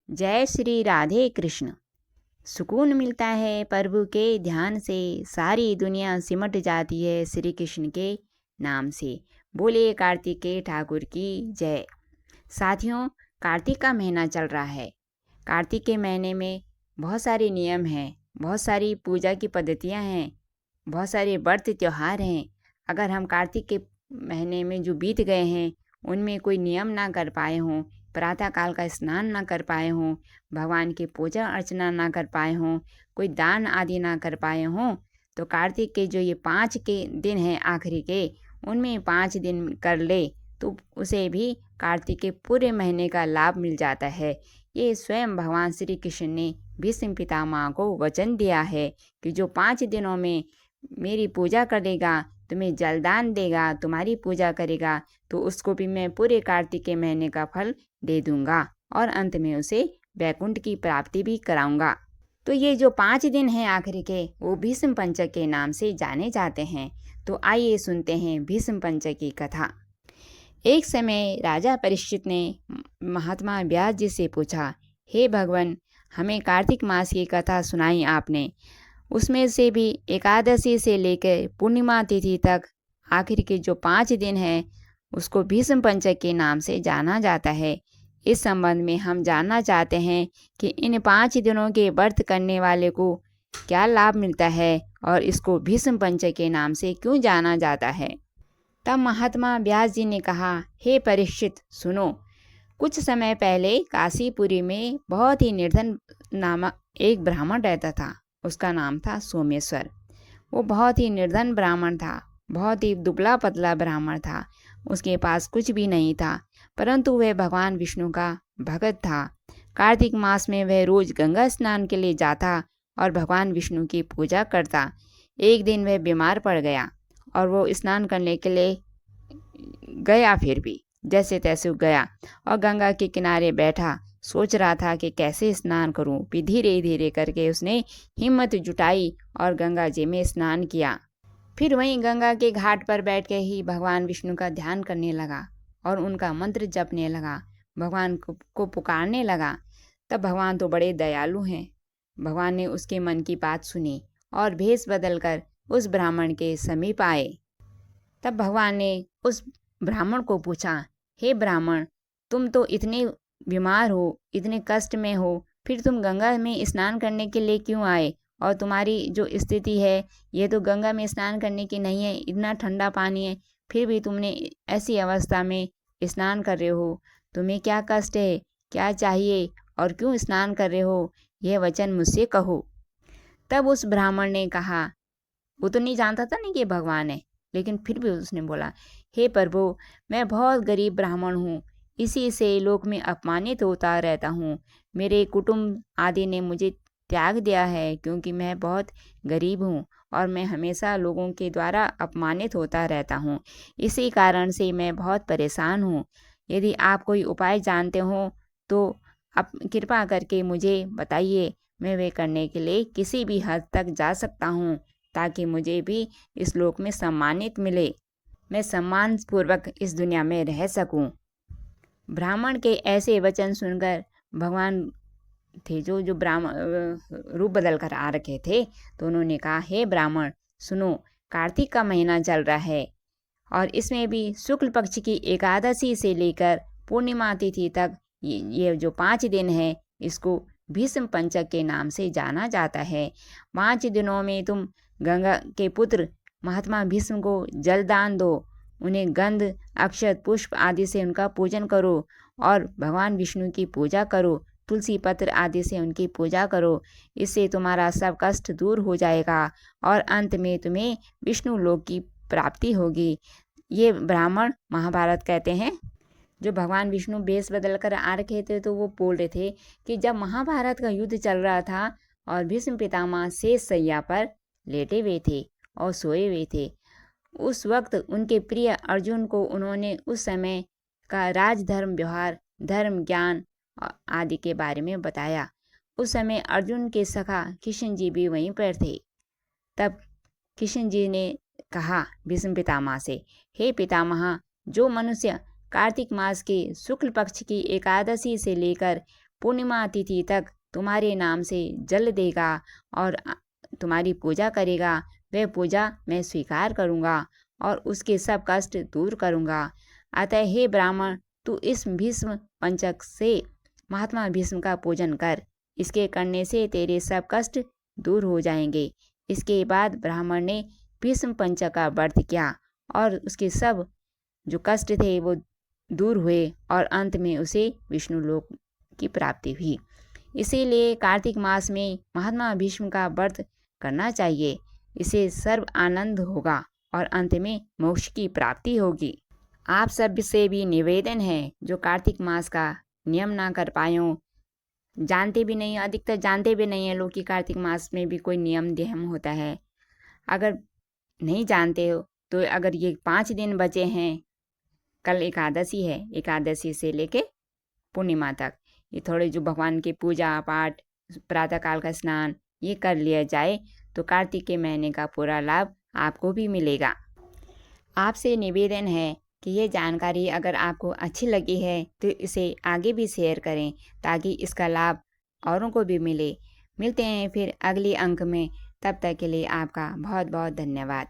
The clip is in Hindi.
जय श्री राधे कृष्ण। सुकून मिलता है प्रभु के ध्यान से, सारी दुनिया सिमट जाती है श्री कृष्ण के नाम से। बोले कार्तिकेय ठाकुर की जय। साथियों, कार्तिक का महीना चल रहा है। कार्तिक के महीने में बहुत सारे नियम हैं, बहुत सारी पूजा की पद्धतियां हैं, बहुत सारे व्रत त्यौहार हैं। अगर हम कार्तिक के महीने में जो बीत गए हैं उनमें कोई नियम ना कर पाए हों, प्रातः काल का स्नान ना कर पाए हों, भगवान की पूजा अर्चना ना कर पाए हों, कोई दान आदि ना कर पाए हों, तो कार्तिक के जो ये 5 के दिन हैं आखिरी के, उनमें 5 दिन कर ले तो उसे भी कार्तिक के पूरे महीने का लाभ मिल जाता है। ये स्वयं भगवान श्री कृष्ण ने भीष्म पितामह को वचन दिया है कि जो 5 दिनों में मेरी पूजा करेगा, तुम्हें जलदान देगा, तुम्हारी पूजा करेगा, तो उसको भी मैं पूरे कार्तिक के महीने का फल दे दूंगा और अंत में उसे वैकुंठ की प्राप्ति भी कराऊंगा। तो ये जो 5 दिन हैं आखिर के, वो भीष्म पंचक के नाम से जाने जाते हैं। तो आइए सुनते हैं भीष्म पंचक की कथा। एक समय राजा परीक्षित ने महात्मा व्यास जी से पूछा, हे भगवान, हमें कार्तिक मास की कथा सुनाई आपने। उसमें से भी एकादशी से लेकर पूर्णिमा तिथि तक आखिर के जो 5 दिन हैं उसको भीष्म पंचक के नाम से जाना जाता है। इस संबंध में हम जानना चाहते हैं कि इन 5 दिनों के व्रत करने वाले को क्या लाभ मिलता है और इसको भीष्म पंचक के नाम से क्यों जाना जाता है। तब महात्मा व्यास जी ने कहा, हे परीक्षित सुनो। कुछ समय पहले काशीपुरी में बहुत ही निर्धन नामक एक ब्राह्मण रहता था। उसका नाम था सोमेश्वर। वो बहुत ही निर्धन ब्राह्मण था, बहुत ही दुबला पतला ब्राह्मण था। उसके पास कुछ भी नहीं था, परंतु वह भगवान विष्णु का भक्त था। कार्तिक मास में वह रोज गंगा स्नान के लिए जाता और भगवान विष्णु की पूजा करता। एक दिन वह बीमार पड़ गया और वो स्नान करने के लिए गया, फिर भी जैसे तैसे गया और गंगा के किनारे बैठा, सोच रहा था कि कैसे स्नान करूं। फिर धीरे धीरे करके उसने हिम्मत जुटाई और गंगा जी में स्नान किया। फिर वहीं गंगा के घाट पर बैठ के ही भगवान विष्णु का ध्यान करने लगा और उनका मंत्र जपने लगा, भगवान को पुकारने लगा। तब भगवान तो बड़े दयालु हैं। भगवान ने उसके मन की बात सुनी और भेष बदलकर उस ब्राह्मण के समीप आए। तब भगवान ने उस ब्राह्मण को पूछा, हे ब्राह्मण, तुम तो इतने बीमार हो, इतने कष्ट में हो, फिर तुम गंगा में स्नान करने के लिए क्यों आए? और तुम्हारी जो स्थिति है ये तो गंगा में स्नान करने की नहीं है, इतना ठंडा पानी है, फिर भी तुमने ऐसी अवस्था में स्नान कर रहे हो। तुम्हें क्या कष्ट है, क्या चाहिए और क्यों स्नान कर रहे हो? यह वचन मुझसे कहो। तब उस ब्राह्मण ने कहा, वो तो नहीं जानता था नहीं कि भगवान है, लेकिन फिर भी उसने बोला, हे प्रभु, मैं बहुत गरीब ब्राह्मण हूँ, इसी से लोक में अपमानित होता रहता हूँ। मेरे कुटुंब आदि ने मुझे त्याग दिया है क्योंकि मैं बहुत गरीब हूँ और मैं हमेशा लोगों के द्वारा अपमानित होता रहता हूँ। इसी कारण से मैं बहुत परेशान हूँ। यदि आप कोई उपाय जानते हो तो आप कृपा करके मुझे बताइए। मैं वे करने के लिए किसी भी हद तक जा सकता हूँ ताकि मुझे भी इस लोक में सम्मानित मिले, मैं सम्मान पूर्वक इस दुनिया में रह सकूं। ब्राह्मण के ऐसे वचन सुनकर भगवान थे जो ब्राह्मण रूप बदल कर आ रखे थे, तो उन्होंने कहा, हे ब्राह्मण सुनो, कार्तिक का महीना चल रहा है और इसमें भी शुक्ल पक्ष की एकादशी से लेकर पूर्णिमा तिथि तक ये जो 5 दिन है इसको भीष्म पंचक के नाम से जाना जाता है। 5 दिनों में तुम गंगा के पुत्र महात्मा भीष्म को जलदान दो, उन्हें गंध अक्षत पुष्प आदि से उनका पूजन करो और भगवान विष्णु की पूजा करो, तुलसी पत्र आदि से उनकी पूजा करो। इससे तुम्हारा सब कष्ट दूर हो जाएगा और अंत में तुम्हें विष्णु लोक की प्राप्ति होगी। ये ब्राह्मण महाभारत कहते हैं। जो भगवान विष्णु बेस बदल कर आ रखे थे तो वो बोल रहे थे कि जब महाभारत का युद्ध चल रहा था और भीष्म पितामह शेष शैया पर लेटे हुए थे और सोए हुए थे, उस वक्त उनके प्रिय अर्जुन को उन्होंने उस समय का राजधर्म व्यवहार, धर्म ज्ञान आदि के बारे में बताया। उस समय अर्जुन के सखा किशन जी भी वहीं पर थे। तब किशन जी ने कहा भीष्म पितामह से, हे पितामह, जो मनुष्य कार्तिक मास के शुक्ल पक्ष की एकादशी से लेकर पूर्णिमा तिथि तक तुम्हारे नाम से जल देगा और तुम्हारी पूजा करेगा, वह पूजा मैं स्वीकार करूँगा और उसके सब कष्ट दूर करूँगा। अतः हे ब्राह्मण, तू इस भीष्म पंचक से महात्मा भीष्म का पूजन कर, इसके करने से तेरे सब कष्ट दूर हो जाएंगे। इसके बाद ब्राह्मण ने भीष्म पंचक का व्रत किया और उसके सब जो कष्ट थे वो दूर हुए और अंत में उसे विष्णु लोक की प्राप्ति हुई। इसीलिए कार्तिक मास में महात्मा भीष्म का व्रत करना चाहिए। इसे सर्व आनंद होगा और अंत में मोक्ष की प्राप्ति होगी। आप सब से भी निवेदन है, जो कार्तिक मास का नियम ना कर पाए हो, जानते भी नहीं, अधिकतर जानते भी नहीं है लोग कि कार्तिक मास में भी कोई नियम ध्यम होता है। अगर नहीं जानते हो तो अगर ये 5 दिन बचे हैं, कल एकादशी है, एकादशी से लेके पूर्णिमा तक ये थोड़े जो भगवान की पूजा पाठ, प्रातःकाल का स्नान ये कर लिया जाए तो कार्तिक के महीने का पूरा लाभ आपको भी मिलेगा। आपसे निवेदन है कि ये जानकारी अगर आपको अच्छी लगी है तो इसे आगे भी शेयर करें ताकि इसका लाभ औरों को भी मिले। मिलते हैं फिर अगले अंक में, तब तक के लिए आपका बहुत बहुत धन्यवाद।